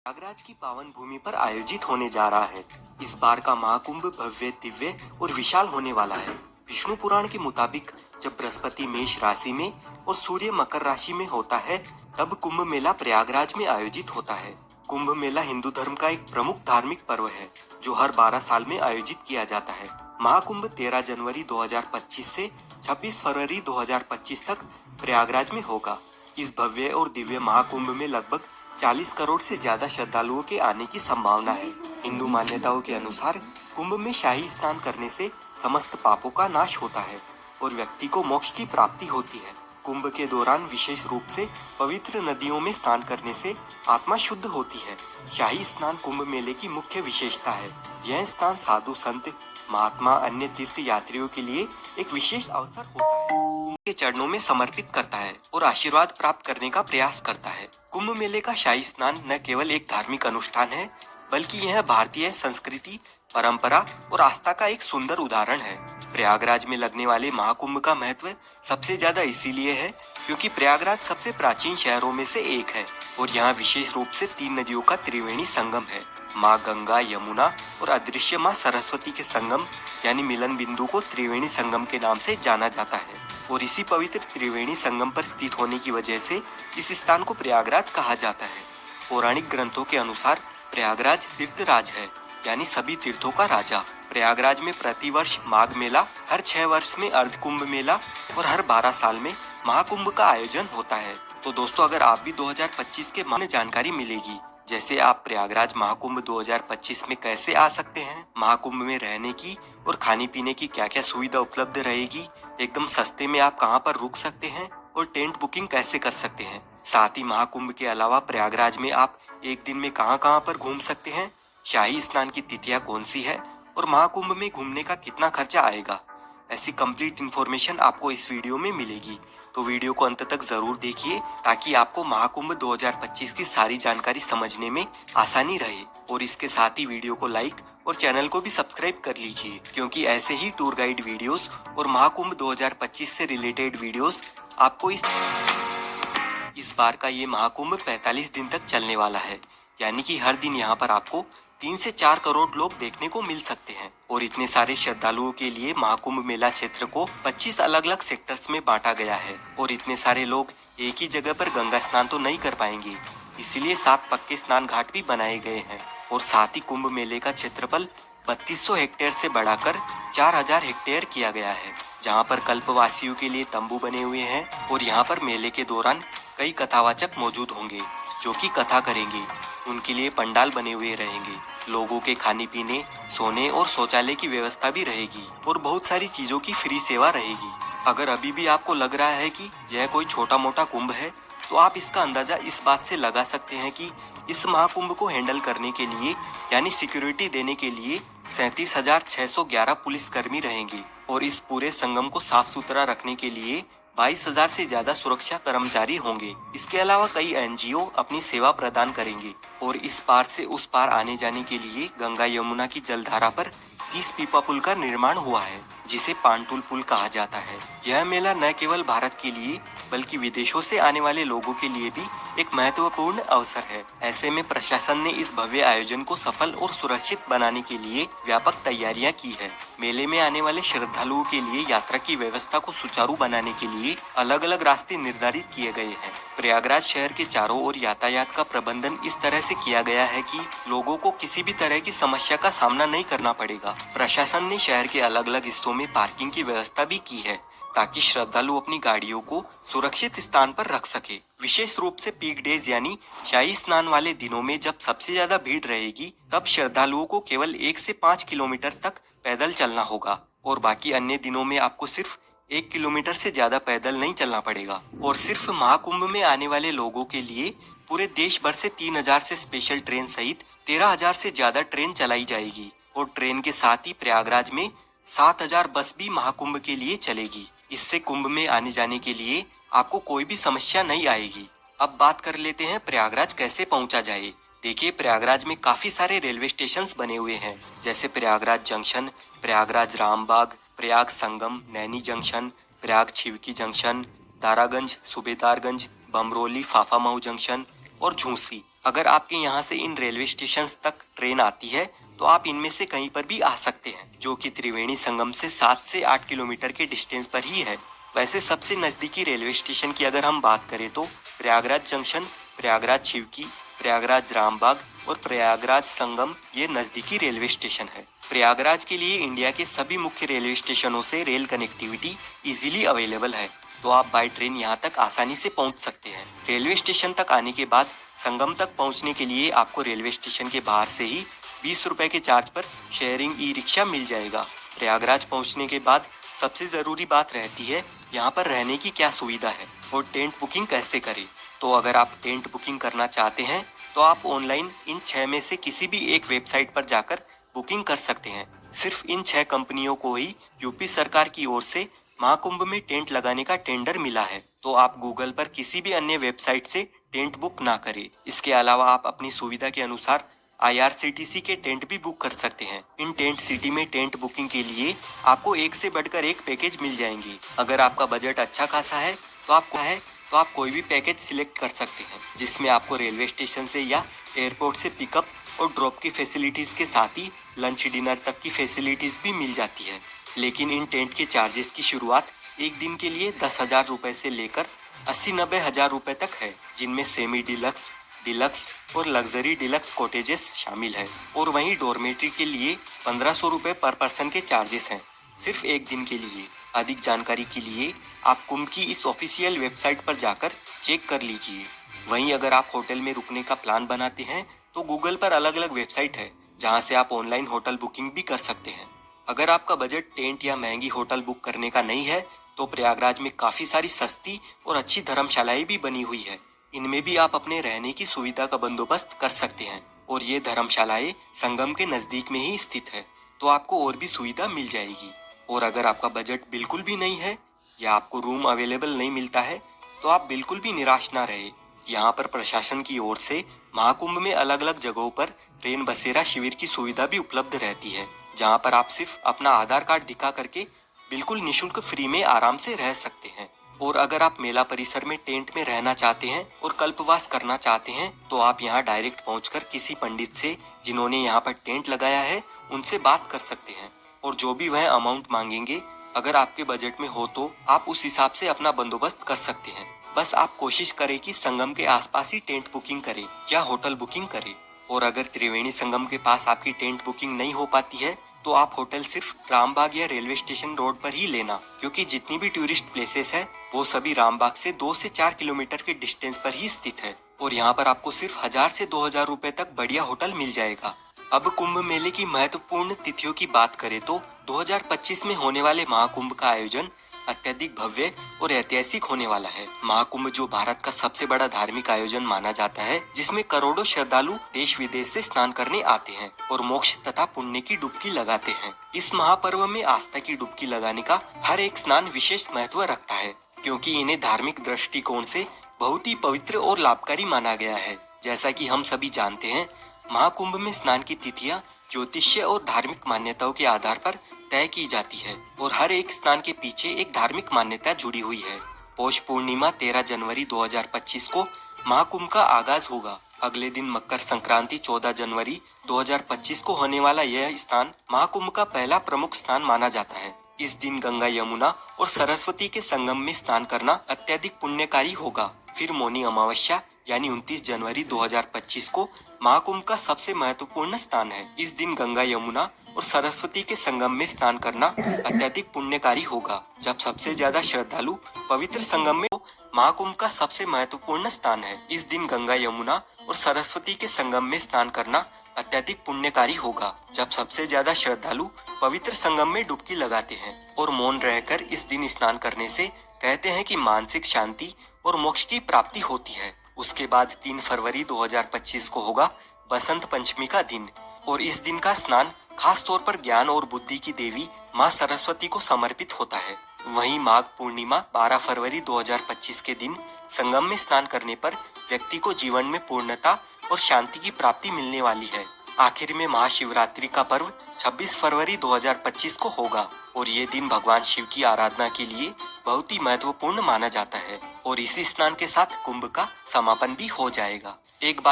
प्रयागराज की पावन भूमि पर आयोजित होने जा रहा है। इस बार का महाकुंभ भव्य, दिव्य और विशाल होने वाला है। विष्णु पुराण के मुताबिक जब बृहस्पति मेष राशि में और सूर्य मकर राशि में होता है, तब कुंभ मेला प्रयागराज में आयोजित होता है। कुंभ मेला हिंदू धर्म का एक प्रमुख धार्मिक पर्व है, जो हर 12 साल में आयोजित किया जाता है। महाकुंभ 13 जनवरी 2025 से 26 फरवरी 2025 तक प्रयागराज में होगा। इस भव्य और दिव्य महाकुंभ में लगभग 40 करोड़ से ज्यादा श्रद्धालुओं के आने की संभावना है। हिंदू मान्यताओं के अनुसार कुंभ में शाही स्नान करने से समस्त पापों का नाश होता है और व्यक्ति को मोक्ष की प्राप्ति होती है। कुंभ के दौरान विशेष रूप से पवित्र नदियों में स्नान करने से आत्मा शुद्ध होती है। शाही स्नान कुंभ मेले की मुख्य विशेषता है। यह स्नान साधु संत, महात्मा, अन्य तीर्थ यात्रियों के लिए एक विशेष अवसर होता है। कुंभ के चरणों में समर्पित करता है और आशीर्वाद प्राप्त करने का प्रयास करता है। कुंभ मेले का शाही स्नान न केवल एक धार्मिक अनुष्ठान है, बल्कि यह भारतीय संस्कृति, परंपरा और आस्था का एक सुंदर उदाहरण है। प्रयागराज में लगने वाले महाकुंभ का महत्व सबसे ज्यादा इसीलिए है क्योंकि प्रयागराज सबसे प्राचीन शहरों में से एक है और यहाँ विशेष रूप से 3 नदियों का त्रिवेणी संगम है। माँ गंगा, यमुना और अदृश्य माँ सरस्वती के संगम यानी मिलन बिंदु को त्रिवेणी संगम के नाम से जाना जाता है और इसी पवित्र त्रिवेणी संगम पर स्थित होने की वजह से इस स्थान को प्रयागराज कहा जाता है। पौराणिक ग्रंथों के अनुसार प्रयागराज तीर्थराज है, यानी सभी तीर्थों का राजा। प्रयागराज में प्रतिवर्ष माघ मेला, हर 6 वर्ष में अर्ध कुंभ मेला और हर 12 साल में महाकुंभ का आयोजन होता है। तो दोस्तों, अगर आप भी 2025 के माने जानकारी मिलेगी, जैसे आप प्रयागराज महाकुंभ 2025 में कैसे आ सकते हैं, महाकुंभ में रहने की और खाने पीने की क्या क्या सुविधा उपलब्ध रहेगी, एकदम सस्ते में आप कहां पर रुक सकते हैं और टेंट बुकिंग कैसे कर सकते हैं, साथ ही महाकुंभ के अलावा प्रयागराज में आप एक दिन में कहां कहां पर घूम सकते हैं, शाही स्नान की तिथियां कौन सी है और महाकुंभ में घूमने का कितना खर्चा आएगा, ऐसी कंप्लीट इन्फॉर्मेशन आपको इस वीडियो में मिलेगी। तो वीडियो को अंत तक जरूर देखिए ताकि आपको महाकुंभ 2025 की सारी जानकारी समझने में आसानी रहे और इसके साथ ही वीडियो को लाइक और चैनल को भी सब्सक्राइब कर लीजिए, क्योंकि ऐसे ही टूर गाइड वीडियोस और महाकुंभ 2025 से रिलेटेड वीडियोस आपको इस बार का ये महाकुंभ 45 दिन तक चलने वाला है, यानी कि हर दिन यहाँ पर आपको 3 से 4 करोड़ लोग देखने को मिल सकते हैं और इतने सारे श्रद्धालुओं के लिए महाकुंभ मेला क्षेत्र को 25 अलग अलग सेक्टर्स में बांटा गया है और इतने सारे लोग एक ही जगह पर गंगा स्नान तो नहीं कर पाएंगे, इसलिए 7 पक्के स्नान घाट भी बनाए गए हैं और साथ ही कुंभ मेले का क्षेत्रफल 3200 हेक्टेयर से बढ़ाकर 4000 हेक्टेयर किया गया है, जहां पर कल्पवासियों के लिए तंबू बने हुए हैं और यहां पर मेले के दौरान कई कथावाचक मौजूद होंगे जो कि कथा करेंगे। उनके लिए पंडाल बने हुए रहेंगे, लोगों के खाने पीने, सोने और शौचालय की व्यवस्था भी रहेगी और बहुत सारी चीजों की फ्री सेवा रहेगी। अगर अभी भी आपको लग रहा है कि यह कोई छोटा मोटा कुंभ है, तो आप इसका अंदाजा इस बात से लगा सकते हैं कि इस महाकुंभ को हैंडल करने के लिए यानी सिक्योरिटी देने के लिए 37,611 पुलिसकर्मी रहेंगे और इस पूरे संगम को साफ सुथरा रखने के लिए 22,000 से ज्यादा सुरक्षा कर्मचारी होंगे। इसके अलावा कई एनजीओ अपनी सेवा प्रदान करेंगे और इस पार से उस पार आने जाने के लिए गंगा यमुना की जलधारा पर 30 पीपा पुल का निर्माण हुआ है, जिसे पांटुल पुल कहा जाता है। यह मेला न केवल भारत के लिए बल्कि विदेशों से आने वाले लोगों के लिए भी एक महत्वपूर्ण अवसर है। ऐसे में प्रशासन ने इस भव्य आयोजन को सफल और सुरक्षित बनाने के लिए व्यापक तैयारियां की है। मेले में आने वाले श्रद्धालुओं के लिए यात्रा की व्यवस्था को सुचारू बनाने के लिए अलग अलग रास्ते निर्धारित किए गए हैं। प्रयागराज शहर के चारों ओर यातायात का प्रबंधन इस तरह से किया गया है कि लोगों को किसी भी तरह की समस्या का सामना नहीं करना पड़ेगा। प्रशासन ने शहर के अलग अलग हिस्सों में पार्किंग की व्यवस्था भी की है ताकि श्रद्धालु अपनी गाड़ियों को सुरक्षित स्थान पर रख सके। विशेष रूप से पीक डेज यानी शाही स्नान वाले दिनों में जब सबसे ज्यादा भीड़ रहेगी, तब श्रद्धालुओं को केवल 1 से 5 किलोमीटर तक पैदल चलना होगा और बाकी अन्य दिनों में आपको सिर्फ 1 किलोमीटर से ज्यादा पैदल नहीं चलना पड़ेगा। और सिर्फ महाकुंभ में आने वाले लोगों के लिए पूरे देश भर से 3000 से स्पेशल ट्रेन सहित 13,000 से ज्यादा ट्रेन चलाई जाएगी और ट्रेन के साथ ही प्रयागराज में 7,000 बस भी महाकुंभ के लिए चलेगी। इससे कुंभ में आने जाने के लिए आपको कोई भी समस्या नहीं आएगी। अब बात कर लेते हैं प्रयागराज कैसे पहुंचा जाए। देखिए, प्रयागराज में काफी सारे रेलवे स्टेशन बने हुए हैं, जैसे Prayagraj junction, Prayagraj Rambagh, Prayag Sangam, Naini junction, Prayag Chheoki junction, Daraganj, Subedarganj, Bamrauli, Phaphamau junction और झूसी। अगर आपके यहाँ से इन रेलवे स्टेशन तक ट्रेन आती है तो आप इनमें से कहीं पर भी आ सकते हैं, जो कि त्रिवेणी संगम से 7 से 8 किलोमीटर के डिस्टेंस पर ही है। वैसे सबसे नजदीकी रेलवे स्टेशन की अगर हम बात करें तो प्रयागराज जंक्शन, प्रयागराज शिवकी, प्रयागराज रामबाग और प्रयागराज संगम ये नजदीकी रेलवे स्टेशन है। प्रयागराज के लिए इंडिया के सभी मुख्य रेलवे स्टेशनों से रेल कनेक्टिविटी इजीली अवेलेबल है, तो आप बाय ट्रेन यहाँ तक आसानी से पहुँच सकते हैं। रेलवे स्टेशन तक आने के बाद संगम तक पहुँचने के लिए आपको रेलवे स्टेशन के बाहर से ही 20 रुपए के चार्ज पर शेयरिंग ई रिक्शा मिल जाएगा। प्रयागराज पहुँचने के बाद सबसे ज़रूरी बात रहती है यहाँ पर रहने की क्या सुविधा है और टेंट बुकिंग कैसे करें। तो अगर आप टेंट बुकिंग करना चाहते हैं तो आप ऑनलाइन इन 6 में से किसी भी एक वेबसाइट पर जाकर बुकिंग कर सकते हैं। सिर्फ इन 6 कंपनियों को ही यूपी सरकार की ओर से महाकुंभ में टेंट लगाने का टेंडर मिला है, तो आप गूगल पर किसी भी अन्य वेबसाइट से टेंट बुक ना करें। इसके अलावा आप अपनी सुविधा के अनुसार IRCTC के टेंट भी बुक कर सकते हैं। इन टेंट सिटी में टेंट बुकिंग के लिए आपको एक से बढ़कर एक पैकेज मिल जाएंगे। अगर आपका बजट अच्छा खासा है तो आप कोई भी पैकेज सिलेक्ट कर सकते हैं, जिसमें आपको रेलवे स्टेशन से या एयरपोर्ट से पिकअप और ड्रॉप की फैसिलिटीज के साथ ही लंच डिनर तक की फैसिलिटीज भी मिल जाती है। लेकिन इन टेंट के चार्जेस की शुरुआत एक दिन के लिए 10,000 रुपए से लेकर 80-90 हजार रुपए तक है, जिनमें सेमी डिलक्स, डिलक्स और लग्जरी डिलक्स कॉटेजेस शामिल है। और वहीं डॉर्मेट्री के लिए 1500 रुपए पर पर्सन के चार्जेस हैं, सिर्फ एक दिन के लिए। अधिक जानकारी के लिए आप कुंभ की इस ऑफिशियल वेबसाइट पर जाकर चेक कर लीजिए। वहीं अगर आप होटल में रुकने का प्लान बनाते हैं तो गूगल पर अलग अलग वेबसाइट है जहां से आप ऑनलाइन होटल बुकिंग भी कर सकते हैं। अगर आपका बजट टेंट या महंगी होटल बुक करने का नहीं है तो प्रयागराज में काफी सारी सस्ती और अच्छी धर्मशालाएं भी बनी हुई है। इनमें भी आप अपने रहने की सुविधा का बंदोबस्त कर सकते हैं और ये धर्मशालाएं संगम के नजदीक में ही स्थित है, तो आपको और भी सुविधा मिल जाएगी। और अगर आपका बजट बिल्कुल भी नहीं है या आपको रूम अवेलेबल नहीं मिलता है तो आप बिल्कुल भी निराश ना रहे। यहाँ पर प्रशासन की ओर से महाकुंभ में अलग अलग जगहों पर रेन बसेरा शिविर की सुविधा भी उपलब्ध रहती है, जहाँ पर आप सिर्फ अपना आधार कार्ड दिखा करके बिल्कुल निशुल्क फ्री में आराम से रह सकते हैं। और अगर आप मेला परिसर में टेंट में रहना चाहते हैं और कल्पवास करना चाहते हैं तो आप यहाँ डायरेक्ट पहुंचकर किसी पंडित से जिन्होंने यहाँ पर टेंट लगाया है उनसे बात कर सकते हैं, और जो भी वह अमाउंट मांगेंगे अगर आपके बजट में हो तो आप उस हिसाब से अपना बंदोबस्त कर सकते हैं। बस आप कोशिश करें कि संगम के आसपास ही टेंट बुकिंग करें या होटल बुकिंग करें। और अगर त्रिवेणी संगम के पास आपकी टेंट बुकिंग नहीं हो पाती है तो आप होटल सिर्फ रामबाग या रेलवे स्टेशन रोड पर ही लेना, क्योंकि जितनी भी टूरिस्ट प्लेसेस है वो सभी रामबाग से 2 से 4 किलोमीटर के डिस्टेंस पर ही स्थित है। और यहाँ पर आपको सिर्फ 1000 से 2000 रुपए तक बढ़िया होटल मिल जाएगा। अब कुंभ मेले की महत्वपूर्ण तिथियों की बात करें तो 2025 में होने वाले महाकुंभ का आयोजन अत्यधिक भव्य और ऐतिहासिक होने वाला है। महाकुंभ जो भारत का सबसे बड़ा धार्मिक आयोजन माना जाता है, जिसमें करोड़ों श्रद्धालु देश विदेश से स्नान करने आते हैं और मोक्ष तथा पुण्य की डुबकी लगाते हैं। इस महापर्व में आस्था की डुबकी लगाने का हर एक स्नान विशेष महत्व रखता है, क्योंकि इन्हें धार्मिक दृष्टिकोण से बहुत ही पवित्र और लाभकारी माना गया है। जैसा कि हम सभी जानते हैं, महाकुंभ में स्नान की तिथियां ज्योतिष्य और धार्मिक मान्यताओं के आधार पर तय की जाती है और हर एक स्नान के पीछे एक धार्मिक मान्यता जुड़ी हुई है। पौष पूर्णिमा 13 जनवरी 2025 को महाकुंभ का आगाज होगा। अगले दिन मकर संक्रांति 14 जनवरी 2025 को होने वाला यह स्नान महाकुंभ का पहला प्रमुख स्नान माना जाता है। इस दिन गंगा, यमुना और सरस्वती के संगम में स्नान करना अत्यधिक पुण्यकारी होगा। फिर मौनी अमावस्या यानी 29 जनवरी 2025 को महाकुंभ का सबसे महत्वपूर्ण स्नान है। इस दिन गंगा, यमुना और सरस्वती के संगम में स्नान करना अत्यधिक पुण्यकारी होगा, जब सबसे ज्यादा श्रद्धालु पवित्र संगम में। महाकुंभ का सबसे महत्वपूर्ण स्नान है। इस दिन गंगा, यमुना और सरस्वती के संगम में स्नान करना अत्यधिक पुण्यकारी होगा, जब सबसे ज्यादा श्रद्धालु पवित्र संगम में डुबकी लगाते हैं और मौन रहकर इस दिन स्नान करने से कहते हैं कि मानसिक शांति और मोक्ष की प्राप्ति होती है। उसके बाद 3 फरवरी 2025 को होगा बसंत पंचमी का दिन, और इस दिन का स्नान खास तौर पर ज्ञान और बुद्धि की देवी माँ सरस्वती को समर्पित होता है। वहीं माघ पूर्णिमा 12 फरवरी 2025 के दिन संगम में स्नान करने पर व्यक्ति को जीवन में पूर्णता और शांति की प्राप्ति मिलने वाली है। आखिर में महाशिवरात्रि का पर्व 26 फरवरी 2025 को होगा और ये दिन भगवान शिव की आराधना के लिए बहुत ही महत्वपूर्ण माना जाता है। और इसी स्नान के साथ कुंभ का समापन भी हो जाएगा। एक बात